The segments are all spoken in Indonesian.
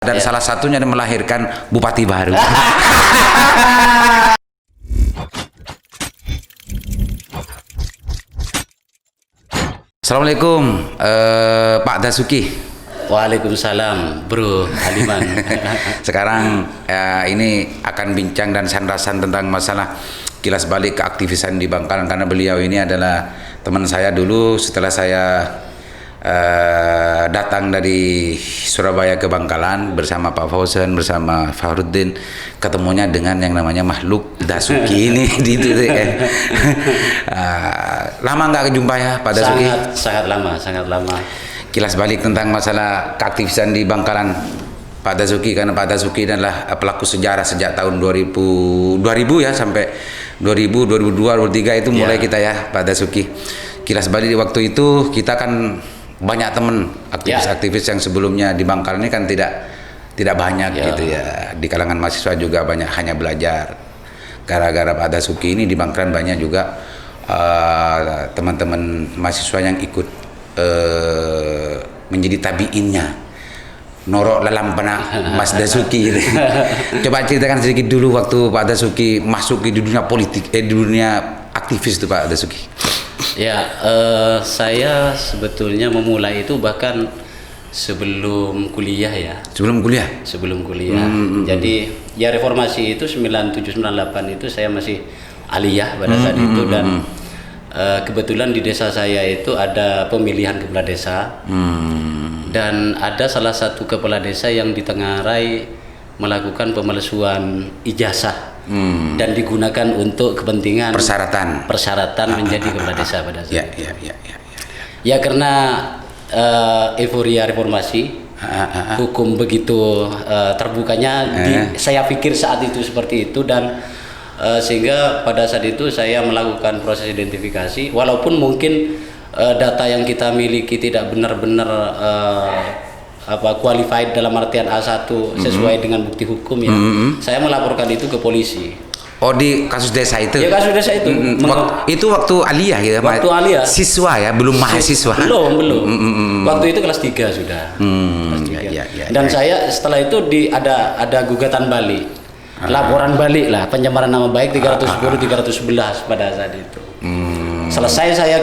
Dan salah satunya melahirkan bupati baru. Assalamualaikum Pak Dasuki. Waalaikumsalam Bro Aliman. Sekarang ini akan bincang dan sandasan tentang masalah kilas balik keaktivisan di Bangkalan, karena beliau ini adalah teman saya dulu. Setelah saya datang dari Surabaya ke Bangkalan bersama Pak Fauzan, bersama Fahrudin, ketemunya dengan yang namanya makhluk Dasuki ini di itu kan. Lama nggak kejumpa ya Pak Dasuki? Sangat lama. Kilas balik tentang masalah keaktivisan di Bangkalan Pak Dasuki, karena Pak Dasuki adalah pelaku sejarah sejak tahun 2000 ya sampai 2000, 2002, 2003 itu mulai kita ya Pak Dasuki. Kilas balik di waktu itu kita kan banyak teman aktivis-aktivis yang sebelumnya di Bangkalan ini kan tidak banyak gitu ya. Di kalangan mahasiswa juga banyak hanya belajar. Gara-gara Pak Dasuki ini di Bangkalan banyak juga teman-teman mahasiswa yang ikut menjadi tabiinnya, norok dalam benak Mas Dasuki gitu. Coba ceritakan sedikit dulu waktu Pak Dasuki masuk di dunia politik, di dunia aktivis itu Pak Dasuki. Ya, saya sebetulnya memulai itu bahkan sebelum kuliah ya. Sebelum kuliah? Sebelum kuliah. Jadi ya reformasi itu 97-98 itu saya masih aliyah pada saat itu, dan kebetulan di desa saya itu ada pemilihan kepala desa, dan ada salah satu kepala desa yang ditengarai melakukan pemalsuan ijazah dan digunakan untuk kepentingan persyaratan menjadi kepala desa pada saat itu. Ya karena euforia reformasi, hukum begitu terbukanya, saya pikir saat itu seperti itu, dan sehingga pada saat itu saya melakukan proses identifikasi, walaupun mungkin data yang kita miliki tidak benar-benar qualified dalam artian A1 sesuai dengan bukti hukum ya. Saya melaporkan itu ke polisi. Oh, di kasus desa itu? Ya, kasus desa itu. Itu waktu aliyah ya? Waktu aliyah. Siswa ya, belum mahasiswa? Belum. Waktu itu kelas 3 sudah. Kelas 3. Dan saya setelah itu ada gugatan balik. Laporan balik lah, pencemaran nama baik 311 pada saat itu. Selesai saya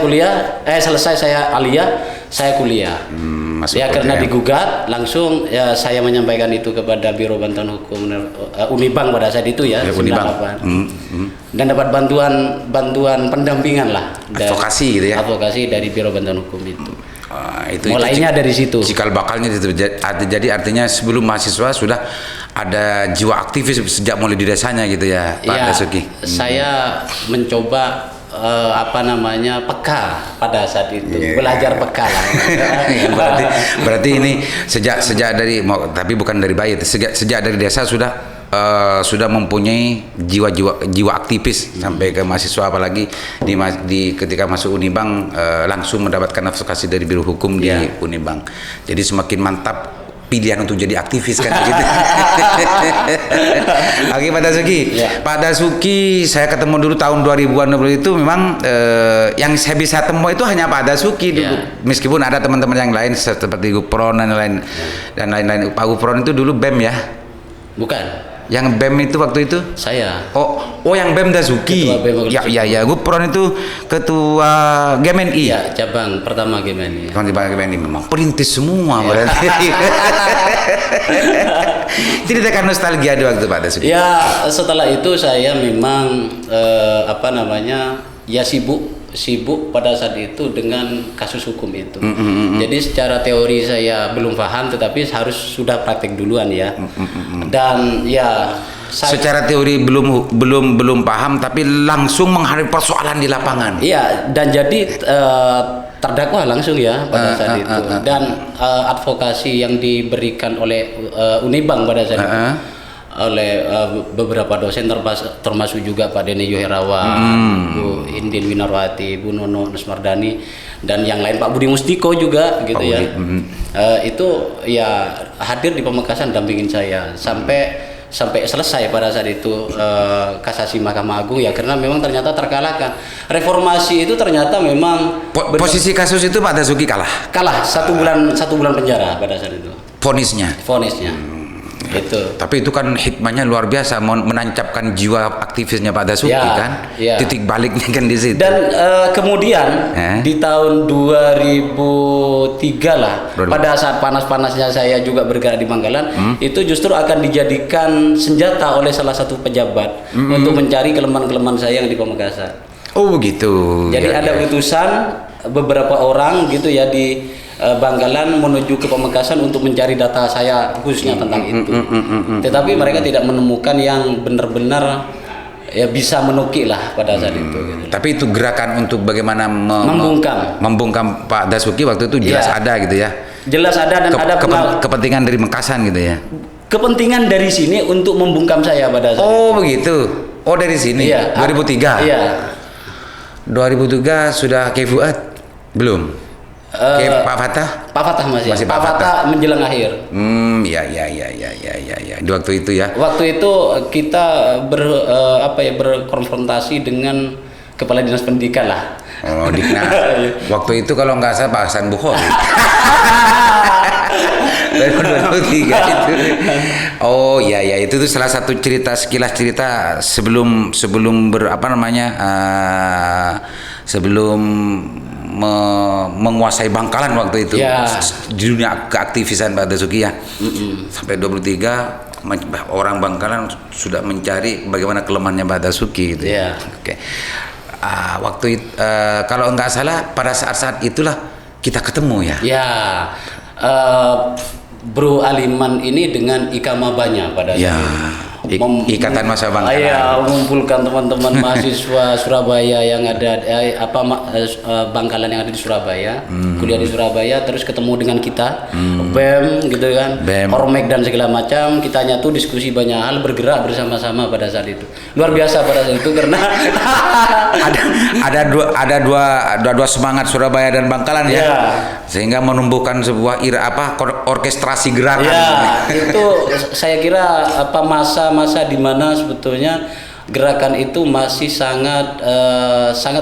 aliyah, saya kuliah. Ya karena digugat, langsung ya saya menyampaikan itu kepada Biro Bantuan Hukum Unibang pada saat itu ya, 98. Dan dapat bantuan pendampingan lah, advokasi gitu ya. Advokasi dari Biro Bantuan Hukum itu. Mulainya dari situ. Cikal bakalnya itu. Jadi artinya sebelum mahasiswa sudah ada jiwa aktivis sejak mulai di desanya gitu ya Pak Dasuki. Saya mencoba peka pada saat itu, belajar peka lah. berarti ini sejak dari tapi bukan dari bayi, sejak dari desa sudah mempunyai jiwa aktivis sampai ke mahasiswa, apalagi ketika masuk Unibang langsung mendapatkan advokasi dari Biro Hukum di Unibang. Jadi semakin mantap pilihan untuk jadi aktivis kan begitu. Oke Pak Dasuki. Pak Dasuki saya ketemu dulu tahun 2000-an itu memang yang saya bisa temui itu hanya Pak Dasuki dulu. Meskipun ada teman-teman yang lain seperti Gupron dan lain-lain. Pak Gupron itu dulu BEM ya? Bukan. Yang BEM itu waktu itu? Saya. Oh yang BEM Dasuki. Ketua BEM. Ya. Gupron itu ketua GMNI. Ya, cabang pertama GMNI. GMNI memang perintis semua berarti. Ceritakan nostalgia di waktu Pak Dasuki. Ya, setelah itu saya memang sibuk pada saat itu dengan kasus hukum itu. Jadi secara teori saya belum paham, tetapi harus sudah praktek duluan ya. Dan ya secara teori belum paham, tapi langsung menghadapi persoalan di lapangan. Iya, dan jadi terdakwa langsung ya pada saat itu. Dan advokasi yang diberikan oleh Unibang pada saat itu oleh beberapa dosen, termasuk juga Pak Dene Yoherawan, Bu Indin Winarwati, Bu Nono Nusmardani, dan yang lain, Pak Budi Mustiko juga gitu ya. Itu ya hadir di Pamekasan dampingin saya sampai selesai pada saat itu kasasi Mahkamah Agung ya, karena memang ternyata terkalahkan. Reformasi itu ternyata memang posisi kasus itu Pak Dasuki kalah 1 bulan penjara pada saat itu. Vonisnya. Itu. Tapi itu kan hikmahnya luar biasa, menancapkan jiwa aktivisnya Pak Dasuki kan. Titik baliknya kan di situ. Dan kemudian di tahun 2003 lah, pada saat panas-panasnya saya juga bergerak di Bangkalan, itu justru akan dijadikan senjata oleh salah satu pejabat untuk mencari kelemahan-kelemahan saya yang di Pamekasan. Oh begitu. Jadi ada utusan beberapa orang gitu ya di Bangkalan menuju ke Pamekasan untuk mencari data saya khususnya tentang itu. Tetapi mereka tidak menemukan yang benar-benar ya bisa menukik lah pada saat itu. Gitu. Tapi itu gerakan untuk bagaimana membungkam Pak Dasuki waktu itu jelas ada gitu ya. Jelas ada dan ada kepentingan dari Mekasan gitu ya. Kepentingan dari sini untuk membungkam saya pada saat itu. Begitu. Oh dari sini. 2003. Iya. 2003 sudah ke Fuad? Belum. Pak Fatah? Pak Fatah masih Pak Fatah menjelang akhir. Ya. Di waktu itu ya. Waktu itu kita berkonfrontasi dengan kepala dinas pendidikan lah. Oh, Diknas. Waktu itu kalau nggak salah Pak Hasan Bukhari. 2003 itu. Oh iya itu tuh salah satu sekilas cerita sebelum sebelum menguasai Bangkalan waktu itu di dunia keaktivisan Pak Dasuki ya. Sampai 23 orang Bangkalan sudah mencari bagaimana kelemahannya Pak Dasuki gitu. Oke. Waktu itu kalau nggak salah pada saat-saat itulah kita ketemu ya. Bro Aliman ini dengan Ika Mabanya pada saat itu. Ikatan Masa Bangkalan. Mengumpulkan teman-teman mahasiswa Surabaya yang ada Bangkalan yang ada di Surabaya, kuliah di Surabaya, terus ketemu dengan kita, BEM gitu kan, Ormek dan segala macam. Kita nyatu diskusi banyak hal, bergerak bersama-sama pada saat itu. Luar biasa pada saat itu karena ada dua semangat Surabaya dan Bangkalan ya. Sehingga menumbuhkan sebuah orkestrasi gerakan. Itu saya kira masa di mana sebetulnya gerakan itu masih sangat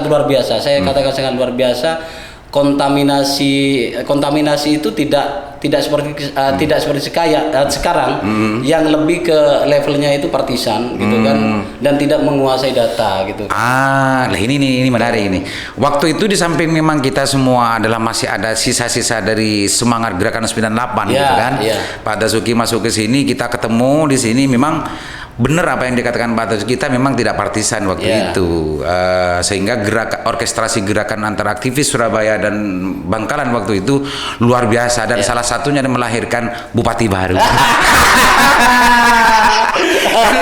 luar biasa. Saya katakan sangat luar biasa. Kontaminasi itu tidak seperti sekarang yang lebih ke levelnya itu partisan gitu kan, dan tidak menguasai data gitu. Ini menarik ini. Waktu itu di samping memang kita semua adalah masih ada sisa-sisa dari semangat gerakan 98 gitu kan. Pak Dasuki masuk ke sini, kita ketemu di sini, memang benar apa yang dikatakan Pak Dasuki, kita memang tidak partisan waktu itu, sehingga orkestrasi gerakan antara aktivis Surabaya dan Bangkalan waktu itu luar biasa, dan salah satunya melahirkan Bupati baru.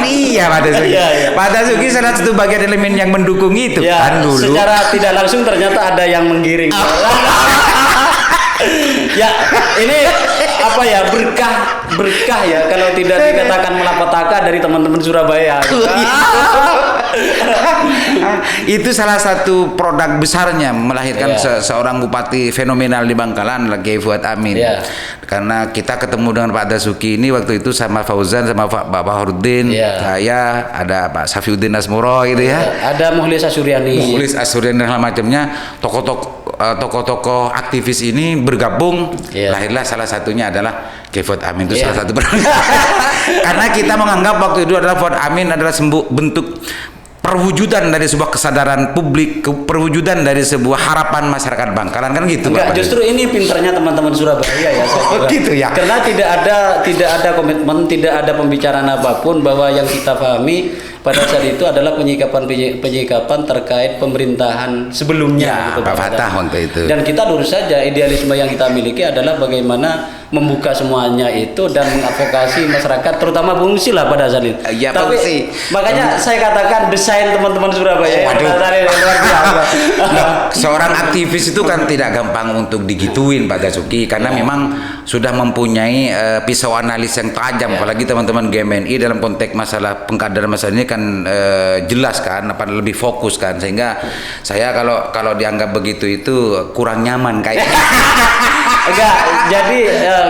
Iya Pak Dasuki. Pak Dasuki salah satu bagian elemen yang mendukung itu kan dulu. Secara tidak langsung ternyata ada yang menggiring. Ini berkah ya kalau tidak dikatakan malapetaka dari teman-teman Surabaya. Itu salah satu produk besarnya melahirkan seorang bupati fenomenal di Bangkalan, Kiai Fuad Amin. Karena kita ketemu dengan Pak Dasuki ini waktu itu sama Fauzan, sama Pak Bahurudin, saya, ada Pak Safiuddin Asmoro gitu ya. Ada Mukhlis Asyuriani dan hal macamnya, tokoh-tokoh aktivis ini bergabung, lahirlah salah satunya adalah Kiai Fuad Amin. Itu salah satu karena kita menganggap waktu itu adalah Fuad Amin adalah bentuk perwujudan dari sebuah kesadaran publik, perwujudan dari sebuah harapan masyarakat Bangkalan, kan gitu. Enggak, justru ini pinternya teman-teman Surabaya ya. Gitu ya. Karena tidak ada komitmen, tidak ada pembicaraan apapun bahwa yang kita pahami pada saat itu adalah penyikapan terkait pemerintahan sebelumnya. Pak Fatah waktu itu. Dan kita lurus saja, idealisme yang kita miliki adalah bagaimana membuka semuanya itu dan mengadvokasi masyarakat, terutama pengungsi lah pada saat itu. Tapi makanya saya katakan desain teman-teman Surabaya luar biasa. Seorang aktivis itu kan tidak gampang untuk digituin Pak Dasuki, karena memang sudah mempunyai pisau analis yang tajam, apalagi teman-teman GMNI dalam konteks masalah pengkaderan masalah ini kan jelas kan, lebih fokus kan, sehingga saya kalau dianggap begitu itu kurang nyaman kayaknya. Enggak, jadi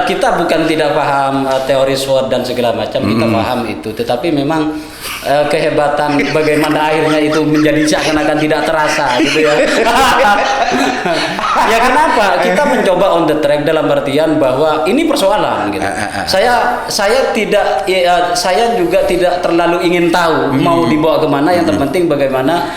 kita bukan tidak paham teori SWOT dan segala macam, kita paham itu. Tetapi memang kehebatan bagaimana akhirnya itu menjadi seakan-akan tidak terasa gitu ya. Ya kenapa? Kita mencoba on the track dalam artian bahwa ini persoalan gitu. Saya juga tidak terlalu ingin tahu mau dibawa kemana. Yang terpenting bagaimana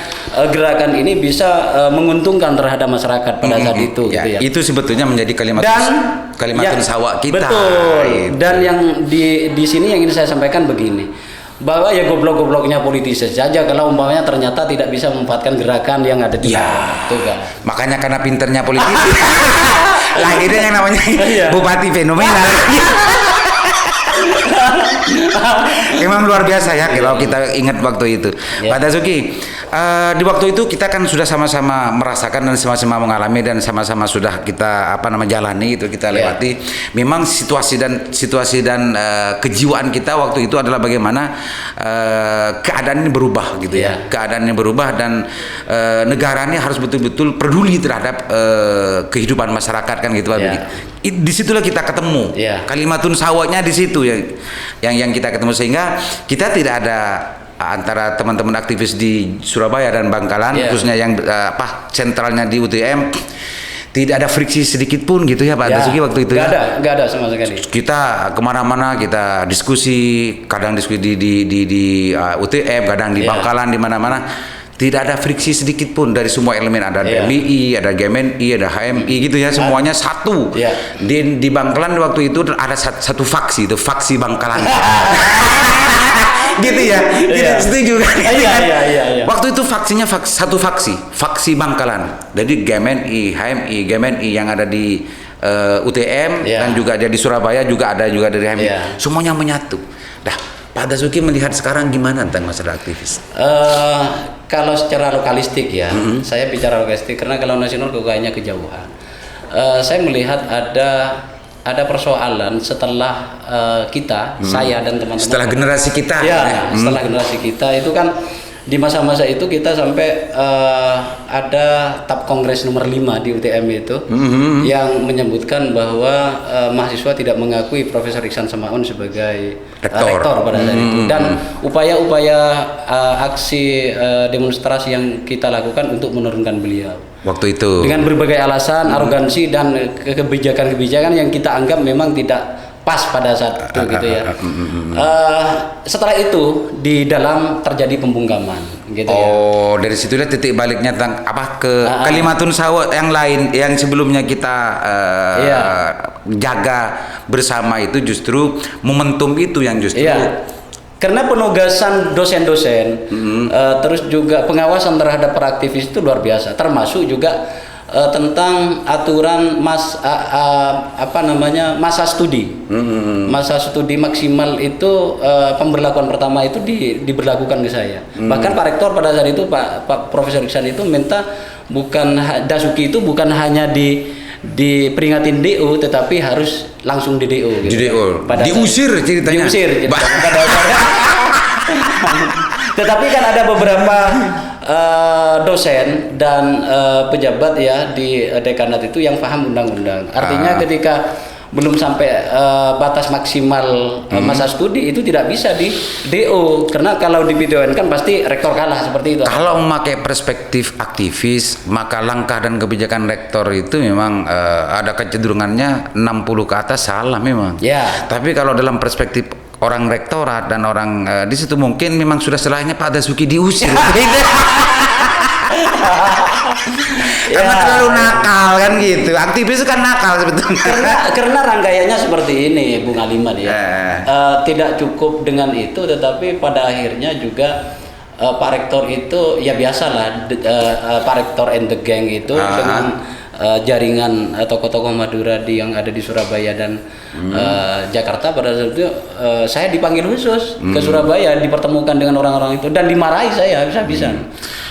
gerakan ini bisa menguntungkan terhadap masyarakat pada saat itu. Ya, gitu ya. itu sebetulnya menjadi Kalimatun Sawak kita. Betul. Itu. Dan yang di sini yang ingin saya sampaikan begini, bahwa ya goblok-gobloknya politisi saja kalau umpamanya ternyata tidak bisa memanfaatkan gerakan yang ada di ya. itu kan. Makanya karena pinternya politisi. Lahirnya yang namanya bupati fenomenal. Emang luar biasa ya kalau kita ingat waktu itu. Pak Dazuki, di waktu itu kita kan sudah sama-sama merasakan dan sama-sama mengalami dan sama-sama sudah kita jalani itu, kita lewati. Memang situasi dan kejiwaan kita waktu itu adalah bagaimana keadaan ini berubah gitu ya. Keadaan ini berubah dan negara ini harus betul-betul peduli terhadap kehidupan masyarakat kan gitu Pak. Disitulah kita ketemu. Kalimatun Sawaknya di situ yang kita ketemu, sehingga kita tidak ada antara teman-teman aktivis di Surabaya dan Bangkalan khususnya yang sentralnya di UTM, tidak ada friksi sedikit pun gitu ya Pak Dazuki waktu itu. Nggak ada sama sekali. Kita kemana-mana kita diskusi, kadang diskusi di UTM, kadang di Bangkalan, di mana-mana. Tidak ada friksi sedikit pun dari semua elemen, ada DMI, ada GMNI, ada HMI gitu ya, semuanya satu. Di Bangkalan waktu itu ada satu faksi, itu faksi Bangkalan. Gitu ya, kita setuju kan? Waktu itu faksinya satu faksi Bangkalan. Jadi GMNI, HMI, GMNI yang ada di UTM dan juga ada di Surabaya juga dari HMI. Semuanya menyatu. Pak Dazuki melihat sekarang gimana tentang masalah aktivis? Kalau secara lokalistik ya, saya bicara lokalistik karena kalau nasional kayaknya kejauhan. Saya melihat ada persoalan setelah saya dan teman-teman. Setelah generasi kita. Setelah generasi kita itu kan di masa-masa itu kita sampai ada TAP Kongres nomor 5 di UTM itu yang menyebutkan bahwa mahasiswa tidak mengakui Profesor Iksan Samaun sebagai rektor pada saat itu, dan upaya-upaya aksi demonstrasi yang kita lakukan untuk menurunkan beliau waktu itu dengan berbagai alasan, arogansi dan kebijakan-kebijakan yang kita anggap memang tidak pas pada saat itu gitu ya. Setelah itu di dalam terjadi pembungkaman gitu ya. Dari situlah titik baliknya tentang Kalimatun Sawak yang lain yang sebelumnya kita jaga bersama itu justru momentum itu yang justru karena penugasan dosen-dosen terus juga pengawasan terhadap para aktivis itu luar biasa, termasuk juga tentang aturan masa studi. Masa studi maksimal itu pemberlakuan pertama itu diberlakukan ke saya. Bahkan Pak Rektor pada saat itu Pak Profesor Iksan itu minta Dazuki itu bukan hanya diperingatin DO tetapi harus langsung di DO gitu. Di DO. Diusir ceritanya. Pada dasarnya. Tetapi kan ada beberapa dosen dan pejabat ya di dekanat itu yang paham undang-undang. Artinya ketika belum sampai batas maksimal masa studi itu tidak bisa di DO, karena kalau di PTN kan pasti rektor kalah seperti itu. Kalau memakai perspektif aktivis, maka langkah dan kebijakan rektor itu memang ada kecenderungannya 60 ke atas salah memang. Tapi kalau dalam perspektif orang rektorat dan orang di situ mungkin memang sudah salahnya Pak Dazuki diusir. Karena terlalu nakal kan gitu. Aktivis kan nakal sebetulnya. Karena rangkaiannya seperti ini, Bung Aliman ya. Tidak cukup dengan itu, tetapi pada akhirnya juga Pak Rektor itu ya biasalah Pak Rektor and the gang itu dengan jaringan tokoh-tokoh Madura yang ada di Surabaya dan Jakarta. Pada saat itu saya dipanggil khusus ke Surabaya, dipertemukan dengan orang-orang itu dan dimarahi saya bisa-bisa.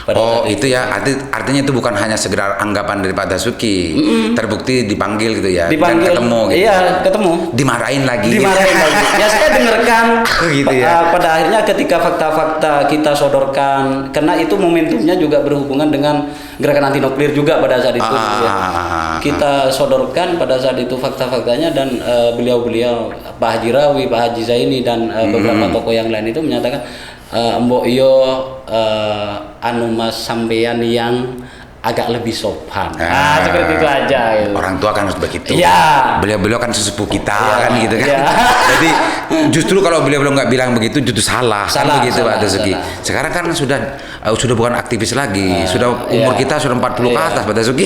pada Oh saat itu ya, artinya itu bukan hanya sekedar anggapan dari Pak Dasuki, terbukti dipanggil gitu ya, Dipanggil, dan ketemu gitu. iya ketemu, Dimarahin lagi. dimarahin lagi. Ya saya dengarkan. Gitu ya. Pada akhirnya ketika fakta-fakta kita sodorkan, karena itu momentumnya juga berhubungan dengan gerakan anti nuklir juga pada saat itu. Ya. Kita sodorkan pada saat itu fakta-faktanya dan beliau-beliau Pak Haji Rawi, Pak Haji Zaini dan beberapa tokoh yang lain itu menyatakan Mbok yo anu mas sampeyan yang agak lebih sopan. Seperti itu aja. Gitu. Orang tua kan harus begitu. Ya. Beliau-beliau kan sesepuh kita kan gitu kan. Ya. Jadi justru kalau beliau-beliau nggak bilang begitu justru salah kan begitu Pak Dasuki. Salah. Sekarang kan sudah bukan aktivis lagi. Sudah umur kita sudah 40 ke atas Pak Dasuki.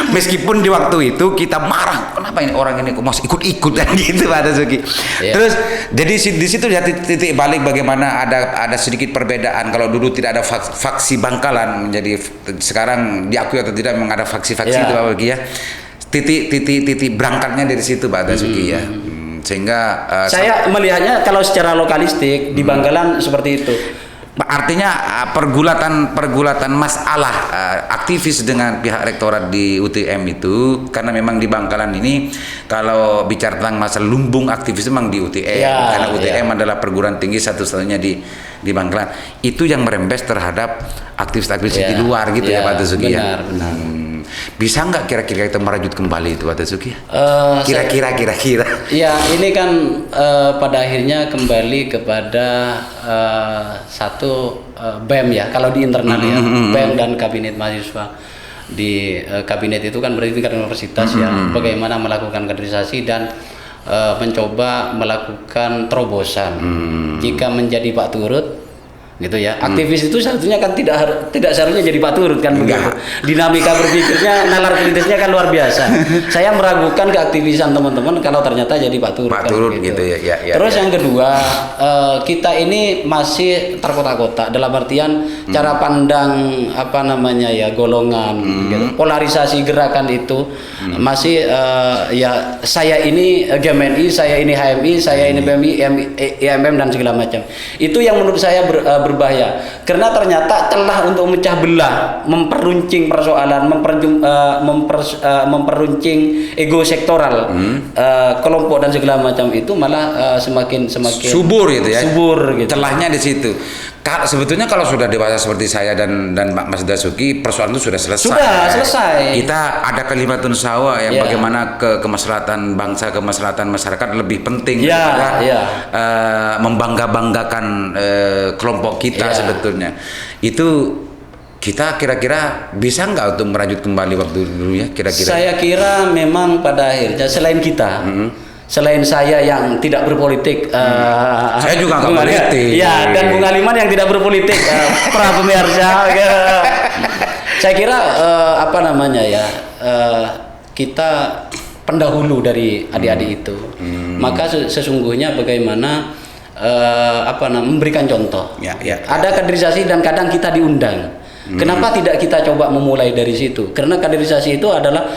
Meskipun di waktu itu kita marah, kenapa ini orang ini kok masih ikut-ikutan gitu Pak Dasuki. Terus jadi di situ ya titik balik bagaimana ada sedikit perbedaan. Kalau dulu tidak ada faksi Bangkalan, menjadi sekarang diakui atau tidak memang ada faksi-faksi itu Pak Dasuki ya. Titik berangkatnya dari situ Pak Dasuki ya. Sehingga saya melihatnya kalau secara lokalistik di Bangkalan seperti itu. Artinya pergulatan masalah aktivis dengan pihak rektorat di UTM itu karena memang di Bangkalan ini kalau bicara tentang masalah lumbung aktivis memang di UTM karena UTM adalah perguruan tinggi satu-satunya di Bangkalan itu yang merembes terhadap aktivis-aktivis di luar gitu ya Pak Dasuki ya. Benar. Bisa nggak kira-kira kita merajut kembali itu Pak Dasuki? Kira-kira. Ya ini kan pada akhirnya kembali kepada satu BEM ya. Kalau di internal ya BEM dan kabinet mahasiswa di kabinet itu kan berarti tingkat universitas ya. Bagaimana melakukan kaderisasi dan mencoba melakukan terobosan. Jika menjadi Pak Turut gitu ya. Aktivis itu satunya kan tidak seharusnya jadi Pak Turut kan begitu. Dinamika berpikirnya, nalar kritisnya kan luar biasa. Saya meragukan keaktivisan teman-teman kalau ternyata jadi Pak Turut. Pak kan Turut begitu. gitu ya. Terus yang kedua, kita ini masih terkotak-kotak dalam artian cara pandang apa namanya ya golongan, gitu. Polarisasi gerakan itu masih ya saya ini GMNI, saya ini HMI, saya ini PMI, IMM dan segala macam. Itu yang menurut saya berbahaya karena ternyata celah untuk memecah belah, memperuncing persoalan, memperuncing ego sektoral kelompok dan segala macam itu malah semakin subur gitu ya. Subur gitu. Celahnya di situ. Sebetulnya kalau sudah dewasa seperti saya dan Mas Dasuki, persoalan itu sudah selesai. Sudah selesai. Kita ada kalimatun sawa yang bagaimana kemaslahatan bangsa, kemaslahatan masyarakat lebih penting daripada membangga-banggakan kelompok kita sebetulnya. Itu kita kira-kira bisa nggak untuk merajut kembali waktu dulu ya kira-kira? Saya kira memang pada akhirnya selain kita. Selain saya yang tidak berpolitik, saya juga nggak politik. Ya, dan Bung Aliman yang tidak berpolitik, para pemirsa. Saya kira apa namanya ya, kita pendahulu dari adik-adik itu. Maka sesungguhnya bagaimana memberikan contoh. Ada kaderisasi dan kadang kita diundang. Kenapa tidak kita coba memulai dari situ? Karena kaderisasi itu adalah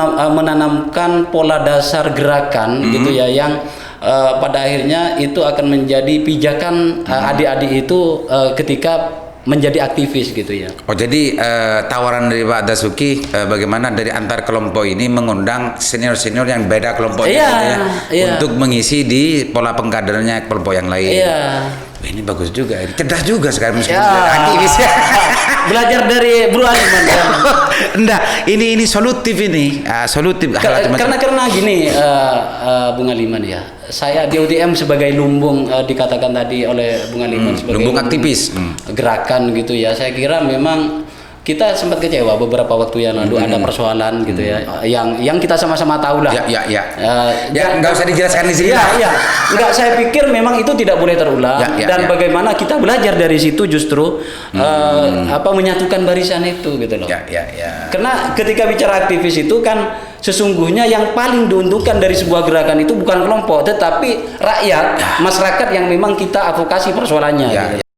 menanamkan pola dasar gerakan gitu ya yang pada akhirnya itu akan menjadi pijakan adik-adik itu ketika menjadi aktivis gitu ya. Oh jadi tawaran dari Pak Dasuki bagaimana dari antar kelompok ini mengundang senior-senior yang beda kelompoknya untuk mengisi di pola pengkaderannya kelompok yang lain. Ini bagus juga, cerdas juga sekarang meskipun aktivis ya. Belajar dari Bro Aliman. Enggak, ini solutif ini, solutif. Karena gini, Bung Aliman ya. Saya di UTM sebagai lumbung dikatakan tadi oleh Bung Aliman sebagai lumbung aktivis gerakan gitu ya. Saya kira memang kita sempat kecewa beberapa waktu yang lalu ada persoalan gitu ya yang kita sama-sama tahu lah. Nggak usah dijelaskan di sini. Nggak, saya pikir memang itu tidak boleh terulang dan bagaimana kita belajar dari situ justru menyatukan barisan itu gitu loh. Karena ketika bicara aktivis itu kan sesungguhnya yang paling diuntungkan dari sebuah gerakan itu bukan kelompok tetapi rakyat, masyarakat yang memang kita advokasi persoalannya. Gitu.